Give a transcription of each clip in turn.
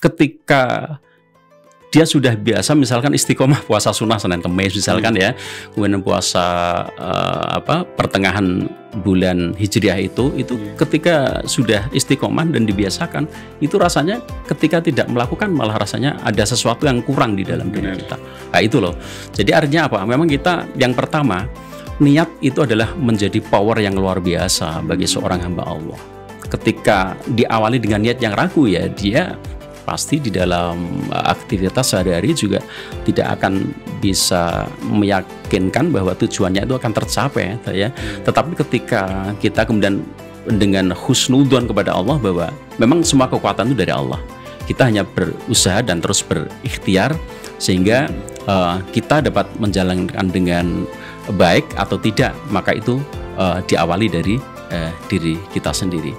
ketika dia sudah biasa misalkan istiqomah puasa sunnah Senin Kemis misalkan ya, kemudian puasa pertengahan bulan Hijriah itu ketika sudah istiqomah dan dibiasakan, itu rasanya ketika tidak melakukan malah rasanya ada sesuatu yang kurang di dalam diri kita. Nah itu loh. Jadi artinya apa? Memang kita yang pertama, niat itu adalah menjadi power yang luar biasa bagi seorang hamba Allah. Ketika diawali dengan niat yang ragu ya, dia pasti di dalam aktivitas sehari-hari juga tidak akan bisa meyakinkan bahwa tujuannya itu akan tercapai ya. Tetapi ketika kita kemudian dengan husnudzon kepada Allah bahwa memang semua kekuatan itu dari Allah, kita hanya berusaha dan terus berikhtiar sehingga kita dapat menjalankan dengan baik atau tidak, maka itu diawali dari diri kita sendiri.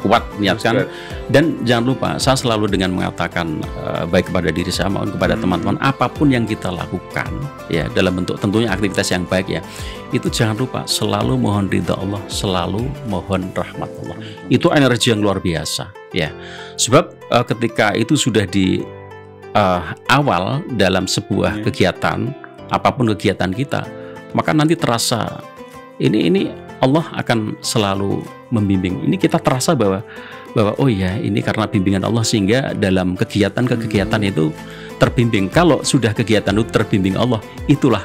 Kuat niatkan, dan jangan lupa saya selalu dengan mengatakan baik kepada diri saya maupun kepada teman-teman, apapun yang kita lakukan ya dalam bentuk tentunya aktivitas yang baik ya, itu jangan lupa selalu mohon ridha Allah, selalu mohon rahmat Allah. Itu energi yang luar biasa ya, sebab ketika itu sudah di awal dalam sebuah kegiatan, apapun kegiatan kita, maka nanti terasa ini Allah akan selalu membimbing. Ini kita terasa bahwa oh ya, ini karena bimbingan Allah sehingga dalam kegiatan itu terbimbing. Kalau sudah kegiatan itu terbimbing Allah, itulah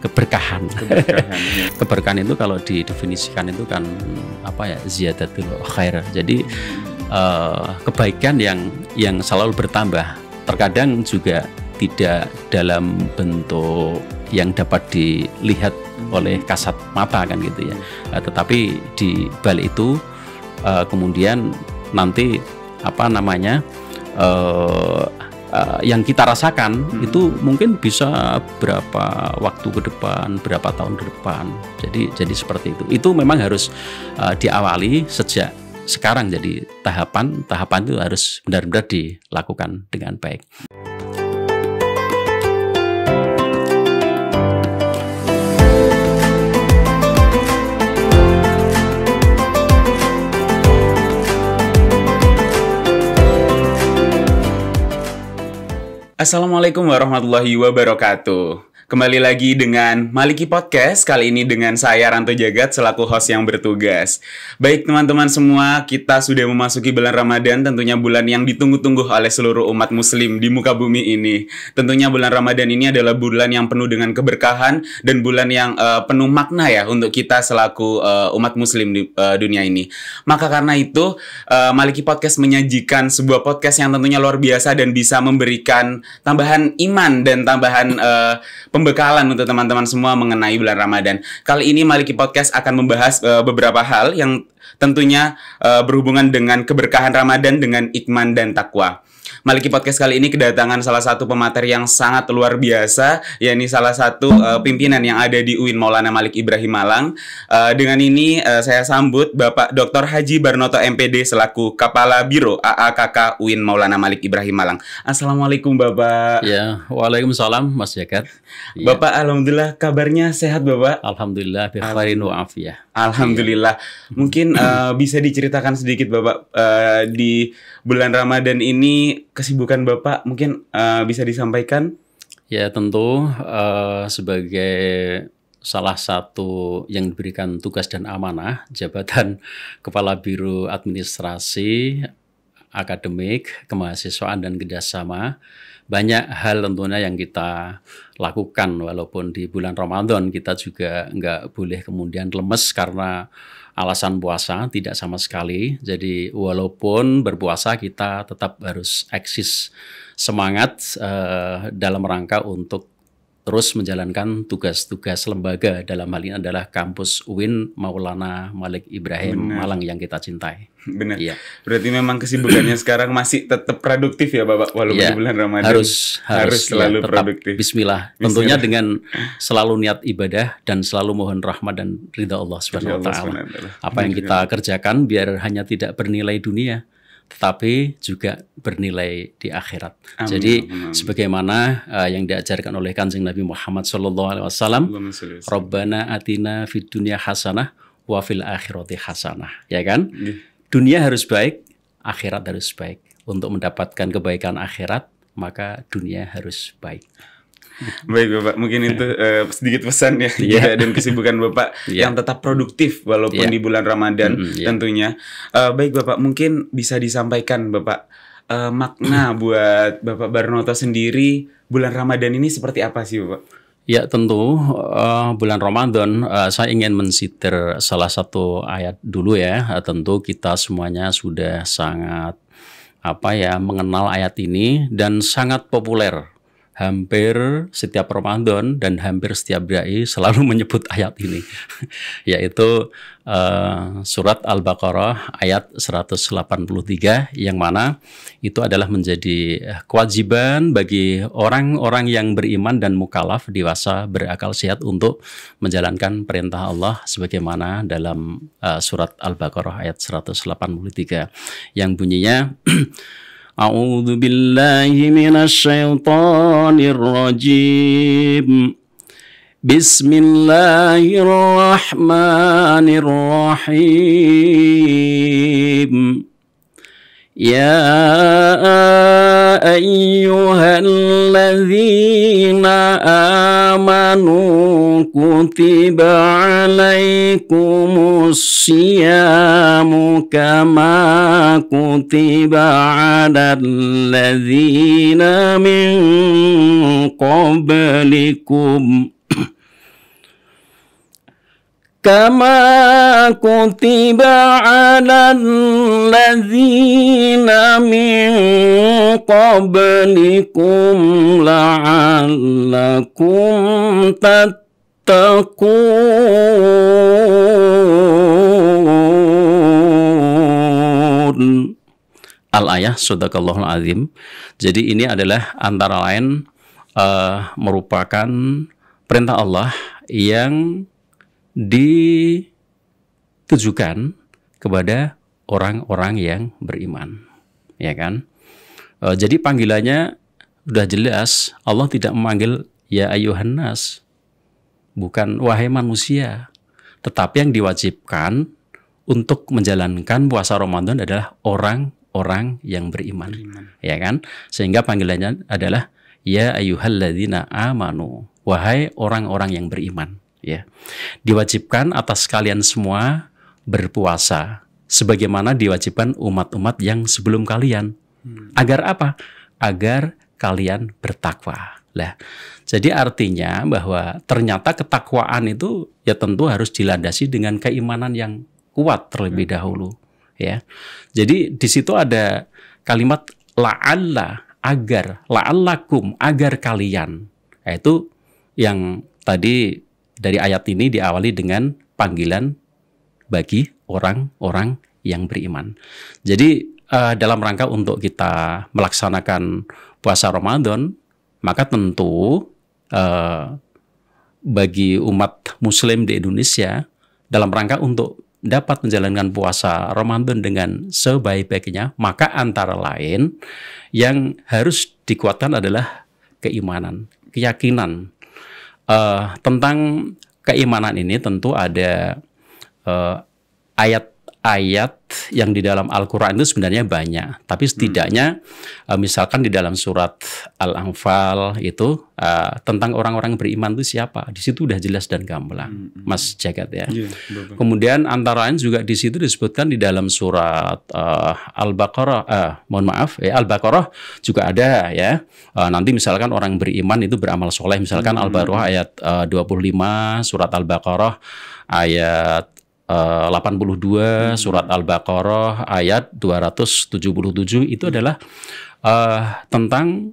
keberkahan. Keberkahan itu kalau didefinisikan itu kan ziyadatul khair. Jadi kebaikan yang selalu bertambah. Terkadang juga tidak dalam bentuk yang dapat dilihat oleh kasat mata kan gitu ya, tetapi di balik itu kemudian nanti yang kita rasakan itu mungkin bisa berapa waktu ke depan, berapa tahun ke depan. Jadi seperti itu. Itu memang harus diawali sejak sekarang. Jadi tahapan itu harus benar-benar dilakukan dengan baik. Assalamualaikum warahmatullahi wabarakatuh. Kembali lagi dengan Maliki Podcast, kali ini dengan saya Ranto Jagat selaku host yang bertugas. Baik teman-teman semua, kita sudah memasuki bulan Ramadan, tentunya bulan yang ditunggu-tunggu oleh seluruh umat muslim di muka bumi ini. Tentunya bulan Ramadan ini adalah bulan yang penuh dengan keberkahan dan bulan yang penuh makna ya untuk kita selaku umat muslim di dunia ini. Maka karena itu Maliki Podcast menyajikan sebuah podcast yang tentunya luar biasa dan bisa memberikan tambahan iman dan tambahan pembekalan untuk teman-teman semua mengenai bulan Ramadan. Kali ini Maliki Podcast akan membahas beberapa hal yang tentunya berhubungan dengan keberkahan Ramadan dengan iman dan takwa. Maliki Podcast kali ini kedatangan salah satu pemateri yang sangat luar biasa, yakni salah satu pimpinan yang ada di UIN Maulana Malik Ibrahim Malang. Dengan ini saya sambut Bapak Dr. Haji Barnoto MPD selaku Kepala Biro AAKK UIN Maulana Malik Ibrahim Malang. Assalamualaikum Bapak. Ya, waalaikumsalam Mas Jagat. Bapak, alhamdulillah kabarnya sehat Bapak? Alhamdulillah bi khairin wa afiyah. Alhamdulillah. Mungkin bisa diceritakan sedikit Bapak di bulan Ramadan ini kesibukan Bapak mungkin bisa disampaikan? Ya tentu sebagai salah satu yang diberikan tugas dan amanah jabatan Kepala Biro Administrasi Akademik, Kemahasiswaan dan Kerjasama, banyak hal tentunya yang kita lakukan. Walaupun di bulan Ramadan kita juga nggak boleh kemudian lemes karena alasan puasa, tidak sama sekali. Jadi walaupun berpuasa kita tetap harus eksis semangat dalam rangka untuk terus menjalankan tugas-tugas lembaga, dalam hal ini adalah kampus UIN Maulana Malik Ibrahim Malang yang kita cintai. Benar. Iya. Berarti memang kesibukannya sekarang masih tetap produktif ya Bapak, walaupun di bulan Ramadan harus selalu tetap produktif. Bismillah. Tentunya dengan selalu niat ibadah dan selalu mohon rahmat dan ridha Allah Subhanahu wa taala. Apa yang kita kerjakan biar hanya tidak bernilai dunia, tetapi juga bernilai di akhirat. Amin. Jadi sebagaimana yang diajarkan oleh Kanjeng Nabi Muhammad SAW, Rabbana atina fid dunya hasanah wa fil akhirati hasanah, ya kan? Dunia harus baik, akhirat harus baik. untuk mendapatkan kebaikan akhirat, maka dunia harus baik. Baik Bapak, mungkin itu sedikit pesan ya juga dan kesibukan Bapak yang tetap produktif walaupun di bulan Ramadan tentunya. Baik Bapak, mungkin bisa disampaikan Bapak makna buat Bapak Barnoto sendiri bulan Ramadan ini seperti apa sih Bapak? Ya tentu bulan Ramadan saya ingin mensitir salah satu ayat dulu ya. Tentu kita semuanya sudah sangat mengenal ayat ini dan sangat populer. Hampir setiap Ramadan dan hampir setiap dai selalu menyebut ayat ini, yaitu surat Al-Baqarah ayat 183, yang mana itu adalah menjadi kewajiban bagi orang-orang yang beriman dan mukallaf dewasa berakal sehat untuk menjalankan perintah Allah sebagaimana dalam surat Al-Baqarah ayat 183 yang bunyinya A'udzu billahi minasy syaithanir rajim. Bismillahirrahmanirrahim. Ya ayyuhalladzina amanu kutiba alaikumus syiyamu kama kutiba alal ladzina min qablikum kama kutiba alal ladzina min qablikum la'allakum tattaqun. Al-ayah Sadaqallahul Azim. Jadi ini adalah antara lain merupakan perintah Allah yang ditujukan kepada orang-orang yang beriman, ya kan? Jadi panggilannya sudah jelas. Allah tidak memanggil ya ayyuhan nas, bukan wahai manusia, tetapi yang diwajibkan untuk menjalankan puasa Ramadan adalah orang-orang yang beriman, ya kan? Sehingga panggilannya adalah ya ayyuhalladzina amanu, wahai orang-orang yang beriman. Ya, diwajibkan atas kalian semua berpuasa sebagaimana diwajibkan umat-umat yang sebelum kalian. Agar apa? Agar kalian bertakwa. Lah, jadi artinya bahwa ternyata ketakwaan itu ya tentu harus dilandasi dengan keimanan yang kuat terlebih dahulu. Ya, jadi di situ ada kalimat la'alla, agar, la'allakum, agar kalian. Itu yang tadi dari ayat ini diawali dengan panggilan bagi orang-orang yang beriman. Jadi dalam rangka untuk kita melaksanakan puasa Ramadan, maka tentu bagi umat Muslim di Indonesia dalam rangka untuk dapat menjalankan puasa Ramadan dengan sebaik-baiknya, maka antara lain yang harus dikuatkan adalah keimanan, keyakinan. Tentang keimanan ini tentu ada ayat-ayat yang di dalam Al-Quran itu sebenarnya banyak. Tapi setidaknya misalkan di dalam surat Al-Anfal itu tentang orang-orang beriman itu siapa. Di situ udah jelas dan gamblang, Mas Jagat ya. Kemudian antara lain juga di situ disebutkan di dalam surat Al-Baqarah, Al-Baqarah juga ada ya. Nanti misalkan orang beriman itu beramal soleh. Misalkan Al-Baqarah ayat 25, surat Al-Baqarah ayat 82, surat Al-Baqarah ayat 277 itu adalah tentang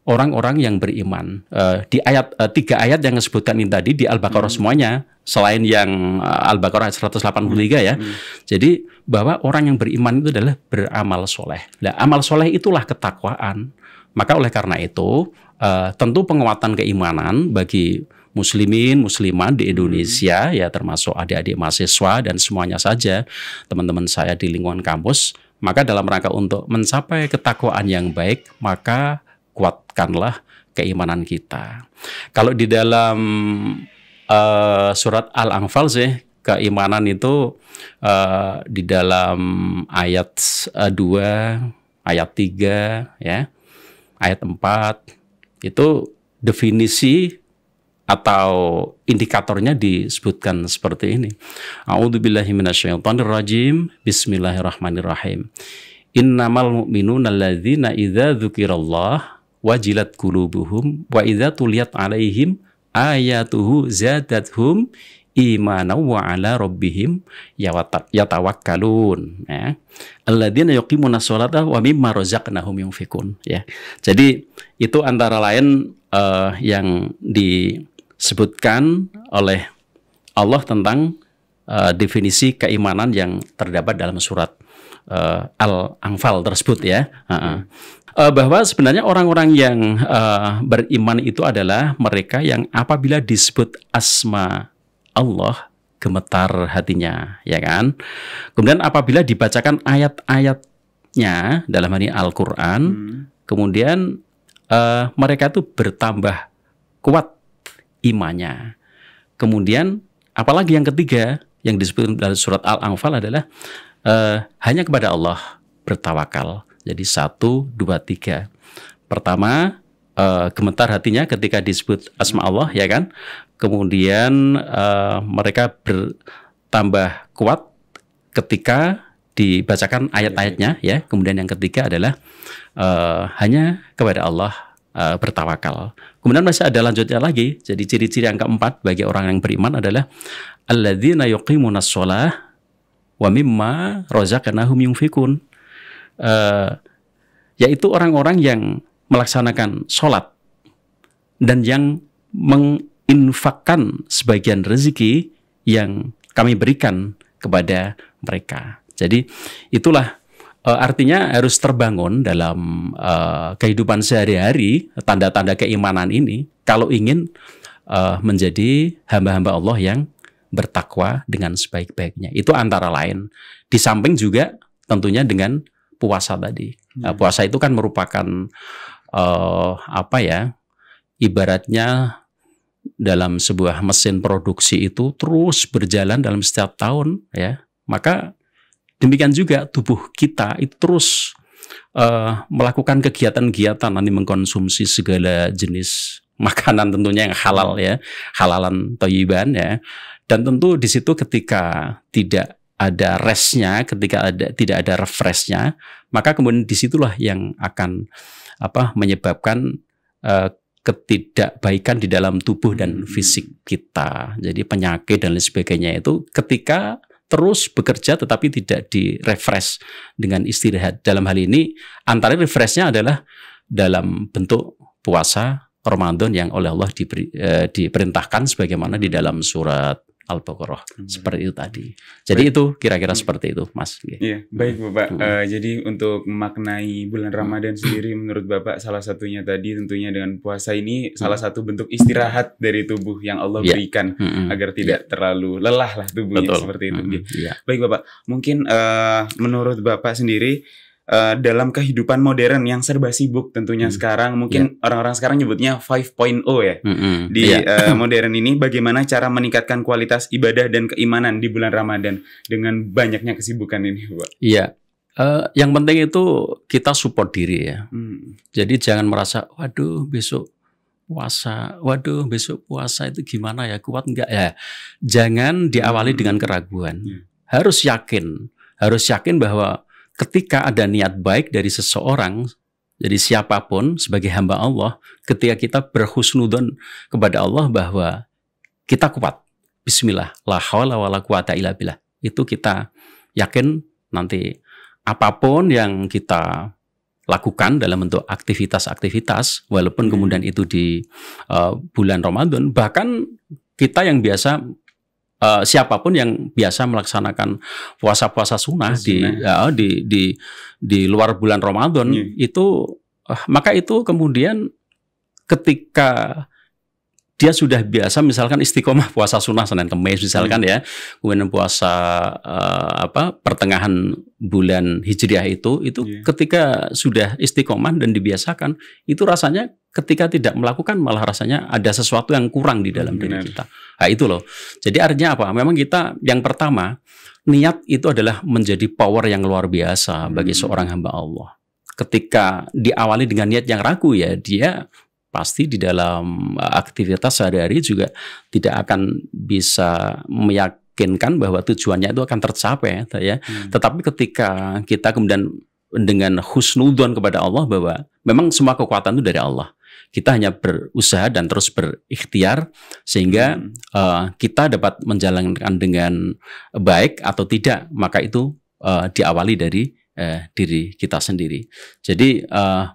orang-orang yang beriman. Di ayat 3 ayat yang disebutkan ini tadi di Al-Baqarah semuanya, selain yang Al-Baqarah 183 ya. Jadi bahwa orang yang beriman itu adalah beramal soleh. Nah, amal soleh itulah ketakwaan. Maka oleh karena itu tentu penguatan keimanan bagi muslimin, muslimat di Indonesia ya, termasuk adik-adik mahasiswa dan semuanya saja teman-teman saya di lingkungan kampus, maka dalam rangka untuk mencapai ketakwaan yang baik, maka kuatkanlah keimanan kita. Kalau di dalam surat Al-Anfal sih, keimanan itu di dalam ayat 2 ayat 3 ya, ayat 4 itu definisi atau indikatornya disebutkan seperti ini. A'udzubillahi minasyaitonirrajim. Bismillahirrahmanirrahim. Innamal mu'minuna alladzina idza dzukirallah wajilat qulubuhum wa idza tuliyat 'alaihim ayatuhu zadathum imanan wa 'ala rabbihim yatawakkalun ya. Alladzina yuqimuna sholata wa mimma razaqnahum yunfikun ya. Jadi itu antara lain yang disebutkan oleh Allah tentang definisi keimanan yang terdapat dalam surat Al-Anfal tersebut ya. Bahwa sebenarnya orang-orang yang beriman itu adalah mereka yang apabila disebut asma Allah gemetar hatinya, ya kan? Kemudian apabila dibacakan ayat-ayatnya dalam hal ini Al-Quran, kemudian mereka itu bertambah kuat imannya. Kemudian apalagi yang ketiga yang disebut dalam surat Al-Anfal adalah hanya kepada Allah bertawakal. Jadi 1, 2, 3. Pertama, gemetar hatinya ketika disebut asma Allah, ya kan? Kemudian mereka bertambah kuat ketika dibacakan ayat-ayatnya, ya. Kemudian yang ketiga adalah hanya kepada Allah bertawakal. Kemudian masih ada lanjutnya lagi. Jadi ciri-ciri yang keempat bagi orang yang beriman adalah alladzina yuqimunas shalah wa mimma razaqnahum yunfikun. Yaitu orang-orang yang melaksanakan sholat dan yang menginfakkan sebagian rezeki yang kami berikan kepada mereka. Jadi itulah artinya harus terbangun dalam kehidupan sehari-hari tanda-tanda keimanan ini kalau ingin menjadi hamba-hamba Allah yang bertakwa dengan sebaik-baiknya. Itu antara lain. Di samping juga tentunya dengan puasa tadi. Puasa itu kan merupakan ibaratnya dalam sebuah mesin produksi itu terus berjalan dalam setiap tahun, ya. Maka demikian juga tubuh kita itu terus melakukan kegiatan-kegiatan, nanti mengkonsumsi segala jenis makanan tentunya yang halal, ya, halalan thayyiban, ya. Dan tentu di situ ketika tidak ada restnya, ketika tidak ada refreshnya, maka kemudian disitulah yang akan menyebabkan ketidakbaikan di dalam tubuh dan fisik kita. Jadi penyakit dan lain sebagainya itu ketika terus bekerja tetapi tidak di-refresh dengan istirahat. Dalam hal ini antara refreshnya adalah dalam bentuk puasa Ramadan yang oleh Allah diperintahkan sebagaimana di dalam surat Al-Baqarah seperti itu tadi. Jadi baik. Itu kira-kira seperti itu, Mas. Iya, baik Bapak. Jadi untuk memaknai bulan Ramadan sendiri, menurut Bapak salah satunya tadi tentunya dengan puasa ini salah satu bentuk istirahat dari tubuh yang Allah berikan agar tidak terlalu lelah lah tubuhnya. Betul. Seperti itu. Baik Bapak, mungkin menurut Bapak sendiri dalam kehidupan modern yang serba sibuk tentunya sekarang, mungkin orang-orang sekarang nyebutnya 5.0 ya. Di modern ini bagaimana cara meningkatkan kualitas ibadah dan keimanan di bulan Ramadan dengan banyaknya kesibukan ini, Pak? Iya. Yang penting itu kita support diri ya. Jadi jangan merasa waduh besok puasa itu gimana ya, kuat enggak ya. Jangan diawali dengan keraguan. Harus yakin bahwa ketika ada niat baik dari seseorang, jadi siapapun sebagai hamba Allah, ketika kita berhusnudzon kepada Allah bahwa kita kuat, bismillah, la haula wala quwata illa billah, itu kita yakin nanti apapun yang kita lakukan dalam bentuk aktivitas-aktivitas, walaupun kemudian itu di bulan Ramadan, bahkan kita yang biasa siapapun yang biasa melaksanakan puasa-puasa sunnah di luar bulan Ramadan itu maka itu kemudian ketika dia sudah biasa misalkan istiqomah puasa sunnah Senin Kamis misalkan ya, kemudian puasa pertengahan bulan Hijriah itu ketika sudah istiqomah dan dibiasakan, itu rasanya ketika tidak melakukan malah rasanya ada sesuatu yang kurang di dalam diri kita. Nah itu loh. Jadi artinya apa? Memang kita yang pertama, niat itu adalah menjadi power yang luar biasa bagi seorang hamba Allah. ketika diawali dengan niat yang ragu ya dia pasti di dalam aktivitas sehari-hari juga tidak akan bisa meyakinkan bahwa tujuannya itu akan tercapai ya. Tetapi ketika kita kemudian dengan husnudzon kepada Allah bahwa memang semua kekuatan itu dari Allah. Kita hanya berusaha dan terus berikhtiar sehingga kita dapat menjalankan dengan baik atau tidak, maka itu diawali dari diri kita sendiri. Jadi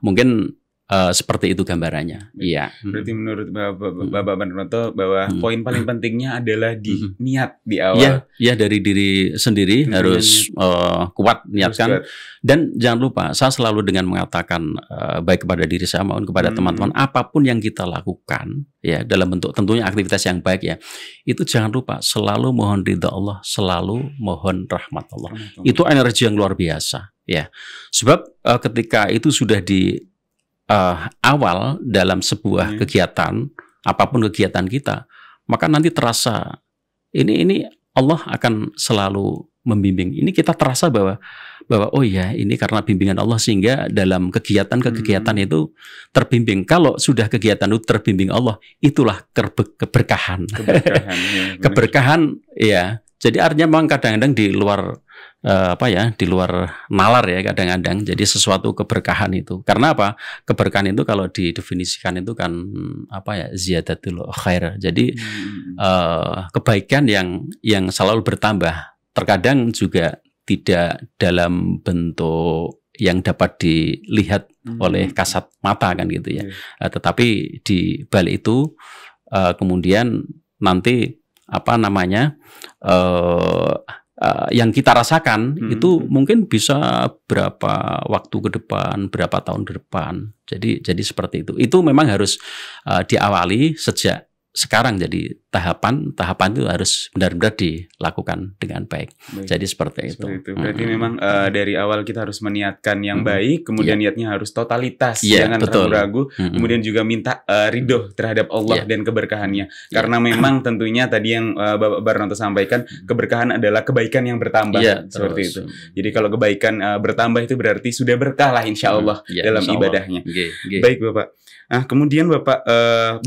mungkin seperti itu gambarannya. Iya. Berarti menurut Bapak Barnonto bahwa poin paling pentingnya adalah di niat di awal. Iya, dari diri sendiri harus kuat niatkan. Dan jangan lupa, saya selalu dengan mengatakan baik kepada diri saya maupun kepada teman-teman, apapun yang kita lakukan ya dalam bentuk tentunya aktivitas yang baik ya, itu jangan lupa selalu mohon ridha Allah, selalu mohon rahmat Allah. Itu energi yang luar biasa ya. Sebab ketika itu sudah di awal dalam sebuah kegiatan, apapun kegiatan kita, maka nanti terasa ini Allah akan selalu membimbing. Ini kita terasa bahwa oh ya ini karena bimbingan Allah sehingga dalam kegiatan itu terbimbing. Kalau sudah kegiatan itu terbimbing Allah, itulah keberkahan. Keberkahan ya. Jadi artinya memang kadang-kadang di luar di luar nalar ya kadang-kadang. Jadi sesuatu keberkahan itu. Karena apa? Keberkahan itu kalau didefinisikan itu kan ziyadatul khair. Jadi kebaikan yang selalu bertambah. Terkadang juga tidak dalam bentuk yang dapat dilihat oleh kasat mata kan gitu ya. Tetapi di balik itu kemudian nanti yang kita rasakan itu mungkin bisa berapa waktu ke depan, berapa tahun ke depan. Jadi seperti itu. Itu memang harus diawali sejak sekarang. Jadi tahapan itu harus benar-benar dilakukan dengan baik. Jadi seperti itu. Berarti memang dari awal kita harus meniatkan yang baik, kemudian niatnya harus totalitas, jangan ragu-ragu, kemudian juga minta ridho terhadap Allah dan keberkahannya. Karena memang tentunya tadi yang Bapak Barnonto sampaikan, keberkahan adalah kebaikan yang bertambah, seperti itu. Jadi kalau kebaikan bertambah itu berarti sudah berkah lah insya Allah dalam ibadahnya. Baik Bapak. Nah, kemudian Bapak,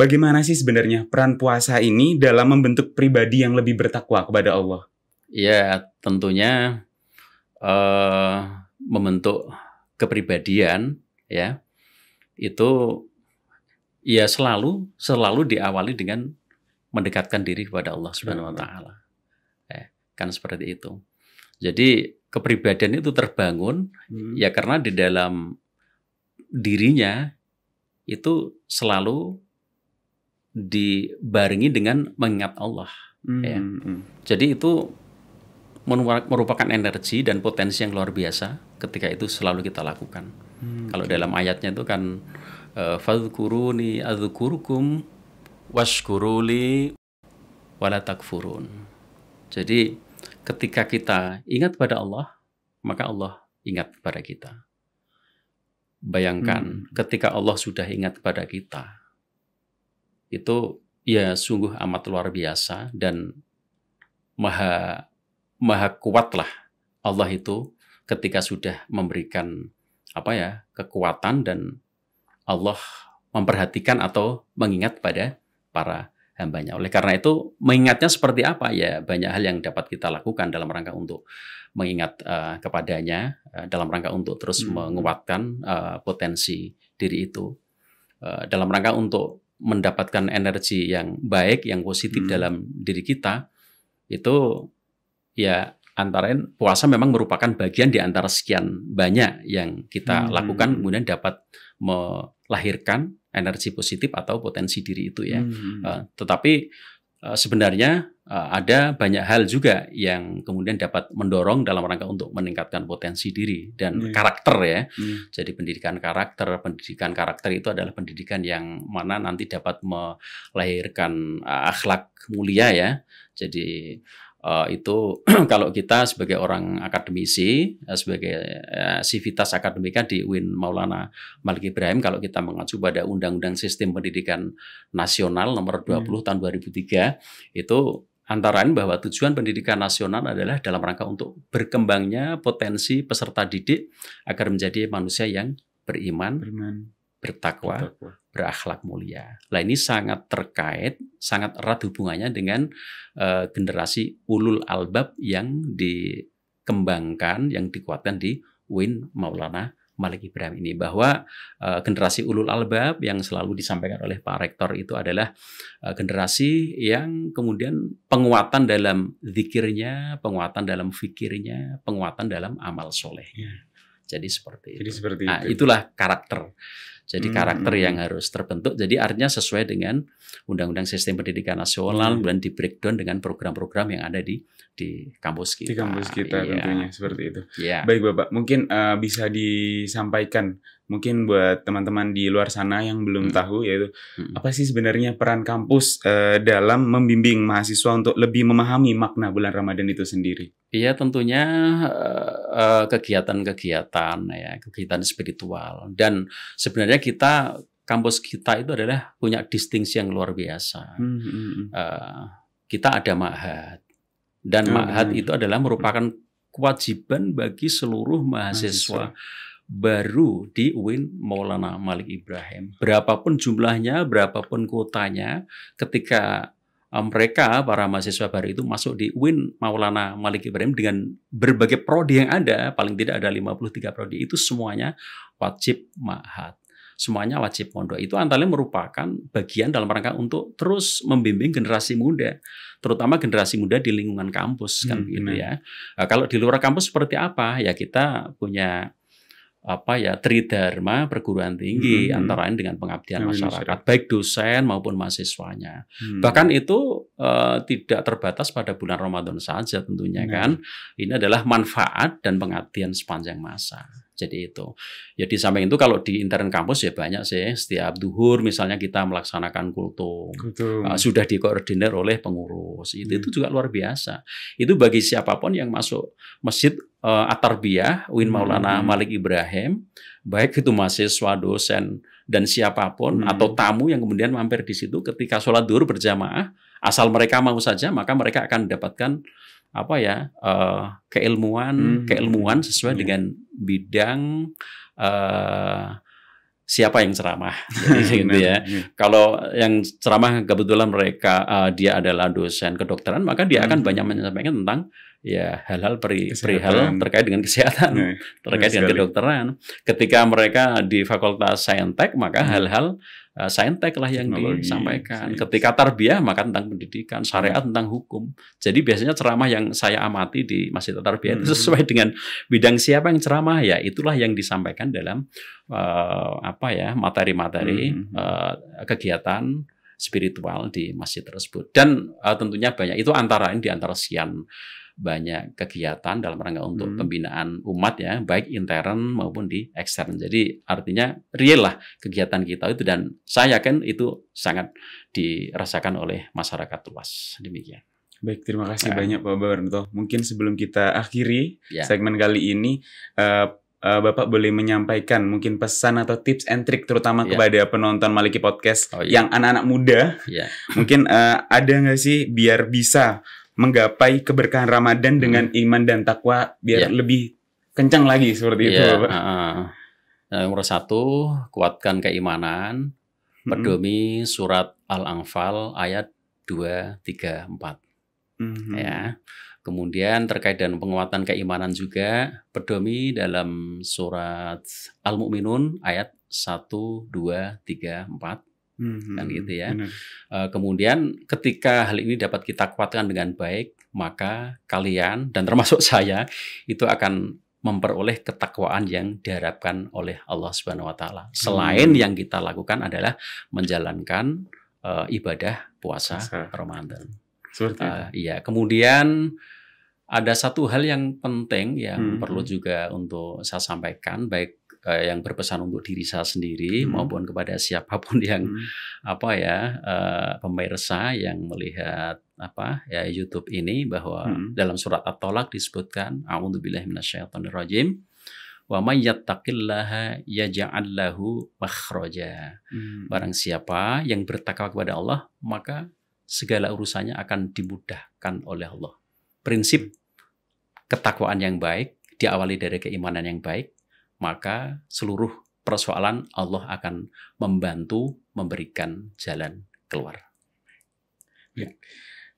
bagaimana sih sebenarnya peran puasa ini dalam membentuk pribadi yang lebih bertakwa kepada Allah? Ya, tentunya membentuk kepribadian ya itu ya selalu diawali dengan mendekatkan diri kepada Allah Subhanahu wa taala. Kan seperti itu. Jadi kepribadian itu terbangun ya karena di dalam dirinya itu selalu dibarengi dengan mengingat Allah. Ya. Jadi itu merupakan energi dan potensi yang luar biasa ketika itu selalu kita lakukan. Kalau dalam ayatnya itu kan fadhkuruni adzkurukum washkuruli wala takfurun. Jadi ketika kita ingat pada Allah, maka Allah ingat kepada kita. Bayangkan ketika Allah sudah ingat kepada kita, itu ya sungguh amat luar biasa dan maha kuatlah Allah itu ketika sudah memberikan kekuatan dan Allah memperhatikan atau mengingat pada para hambanya. Oleh karena itu mengingatnya seperti apa ya, banyak hal yang dapat kita lakukan dalam rangka untuk mengingat kepadanya, dalam rangka untuk terus menguatkan potensi diri itu, dalam rangka untuk mendapatkan energi yang baik, yang positif dalam diri kita. Itu ya antara puasa memang merupakan bagian di antara sekian banyak yang kita lakukan kemudian dapat melahirkan energi positif atau potensi diri itu ya. Tetapi sebenarnya ada banyak hal juga yang kemudian dapat mendorong dalam rangka untuk meningkatkan potensi diri dan karakter ya. Jadi pendidikan karakter itu adalah pendidikan yang mana nanti dapat melahirkan akhlak mulia ya. Jadi itu kalau kita sebagai orang akademisi, sebagai sivitas akademika di UIN Maulana Malik Ibrahim, kalau kita mengacu pada Undang-Undang Sistem Pendidikan Nasional nomor 20 tahun 2003, itu antara lain bahwa tujuan pendidikan nasional adalah dalam rangka untuk berkembangnya potensi peserta didik agar menjadi manusia yang beriman, bertakwa, berakhlak mulia. Nah, ini sangat terkait, sangat erat hubungannya dengan generasi ulul albab yang dikembangkan, yang dikuatkan di UIN Maulana Malik Ibrahim ini, bahwa generasi ulul albab yang selalu disampaikan oleh Pak Rektor itu adalah generasi yang kemudian penguatan dalam zikirnya, penguatan dalam fikirnya, penguatan dalam amal solehnya. Jadi seperti itu. Nah, itulah karakter. Jadi karakter yang harus terbentuk. Jadi artinya sesuai dengan Undang-Undang Sistem Pendidikan Nasional dan di breakdown dengan program-program yang ada di kampus kita. Di kampus kita tentunya seperti itu. Baik Bapak, mungkin bisa disampaikan mungkin buat teman-teman di luar sana yang belum tahu, yaitu apa sih sebenarnya peran kampus dalam membimbing mahasiswa untuk lebih memahami makna bulan Ramadan itu sendiri? Iya, tentunya kegiatan-kegiatan ya, kegiatan spiritual, dan sebenarnya kampus kita itu adalah punya distingsi yang luar biasa. Kita ada ma'had, dan ma'had itu adalah merupakan kewajiban bagi seluruh mahasiswa baru di UIN Maulana Malik Ibrahim. Berapapun jumlahnya, berapapun kuotanya, ketika mereka, para mahasiswa baru itu masuk di UIN Maulana Malik Ibrahim dengan berbagai prodi yang ada, paling tidak ada 53 prodi, itu semuanya wajib ma'had. Semuanya wajib pondok. Itu antara merupakan bagian dalam rangka untuk terus membimbing generasi muda, terutama generasi muda di lingkungan kampus kan gitu ya. Nah, kalau di luar kampus seperti apa? Ya kita punya tridharma perguruan tinggi, antara lain dengan pengabdian masyarakat, baik dosen maupun mahasiswanya. Bahkan itu tidak terbatas pada bulan Ramadan saja tentunya kan. Ini adalah manfaat dan pengabdian sepanjang masa. Jadi itu. Ya di samping itu kalau di intern kampus ya banyak sih. Setiap duhur misalnya kita melaksanakan kultum. Sudah dikoordinir oleh pengurus. Itu juga luar biasa. Itu bagi siapapun yang masuk masjid At-Tarbiyah UIN Maulana Malik Ibrahim, baik itu mahasiswa, dosen, dan siapapun atau tamu yang kemudian mampir di situ ketika sholat duhur berjamaah, asal mereka mau saja, maka mereka akan mendapatkan keilmuan sesuai dengan bidang siapa yang ceramah. Jadi gitu ya. Kalau yang ceramah kebetulan mereka dia adalah dosen kedokteran, maka dia akan banyak menyampaikan tentang ya hal-hal perihal terkait dengan kesehatan, terkait dengan kedokteran. Ketika mereka di Fakultas Saintek, maka hal-hal Saintek lah yang disampaikan. Ketika tarbiyah, maka tentang pendidikan, syariat, tentang hukum. Jadi biasanya ceramah yang saya amati di Masjid Tarbiyah itu sesuai dengan bidang siapa yang ceramah, ya itulah yang disampaikan dalam materi-materi kegiatan spiritual di masjid tersebut. Dan tentunya banyak, itu antara lain di antara sekian banyak kegiatan dalam rangka untuk pembinaan umat ya, baik intern maupun di ekstern. Jadi artinya real lah kegiatan kita itu, dan saya yakin itu sangat dirasakan oleh masyarakat luas. Demikian. Baik, terima kasih banyak Pak Barnto. Mungkin sebelum kita akhiri segmen kali ini, Bapak boleh menyampaikan mungkin pesan atau tips and trick terutama kepada penonton Maliki Podcast yang anak-anak muda. Mungkin ada nggak sih biar bisa menggapai keberkahan Ramadan dengan iman dan takwa biar lebih kencang lagi seperti itu, Bapak? Nomor 1, kuatkan keimanan. Pedomi surat Al-Anfal ayat 2, 3, 4. Ya. Kemudian terkait dengan penguatan keimanan juga, pedomi dalam surat Al-Mu'minun ayat 1, 2, 3, 4. Kan gitu ya. Kemudian ketika hal ini dapat kita kuatkan dengan baik, maka kalian dan termasuk saya itu akan memperoleh ketakwaan yang diharapkan oleh Allah Subhanahu wa taala. Selain yang kita lakukan adalah menjalankan ibadah puasa Ramadan. Kemudian ada satu hal yang penting yang perlu juga untuk saya sampaikan, baik yang berpesan untuk diri saya sendiri maupun kepada siapapun yang pemirsa yang melihat YouTube ini, bahwa dalam surat At-Tolak disebutkan a'udzubillahi minasyaitonirrajim wa may yattaqillaha yaj'al lahu makhraja. Barang siapa yang bertakwa kepada Allah, maka segala urusannya akan dimudahkan oleh Allah. Prinsip ketakwaan yang baik diawali dari keimanan yang baik, maka seluruh persoalan, Allah akan membantu memberikan jalan keluar. Ya.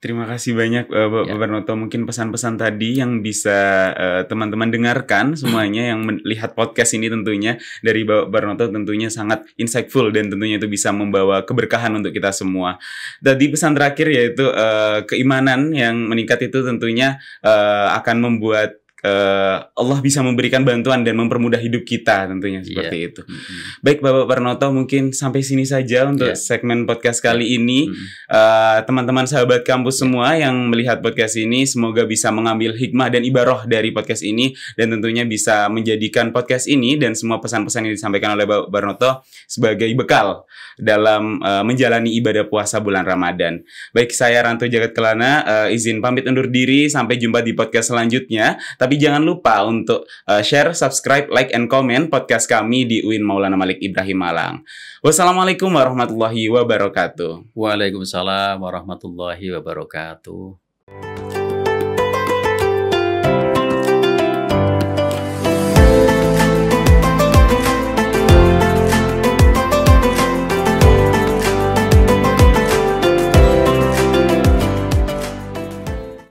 Terima kasih banyak Bapak Barnoto. Mungkin pesan-pesan tadi yang bisa teman-teman dengarkan semuanya yang melihat podcast ini tentunya dari Bapak Barnoto tentunya sangat insightful dan tentunya itu bisa membawa keberkahan untuk kita semua. Tadi pesan terakhir yaitu keimanan yang meningkat itu tentunya akan membuat Allah bisa memberikan bantuan dan mempermudah hidup kita tentunya seperti itu. Baik Bapak Barnoto, mungkin sampai sini saja untuk segmen podcast kali ini. Teman-teman sahabat kampus semua yang melihat podcast ini, semoga bisa mengambil hikmah dan ibaroh dari podcast ini dan tentunya bisa menjadikan podcast ini dan semua pesan-pesan yang disampaikan oleh Bapak Barnoto sebagai bekal dalam menjalani ibadah puasa bulan Ramadan. Baik, saya Ranto Jagat Kelana izin pamit undur diri, sampai jumpa di podcast selanjutnya. Tapi jangan lupa untuk share, subscribe, like, and comment podcast kami di UIN Maulana Malik Ibrahim Malang. Wassalamualaikum warahmatullahi wabarakatuh. Waalaikumsalam warahmatullahi wabarakatuh.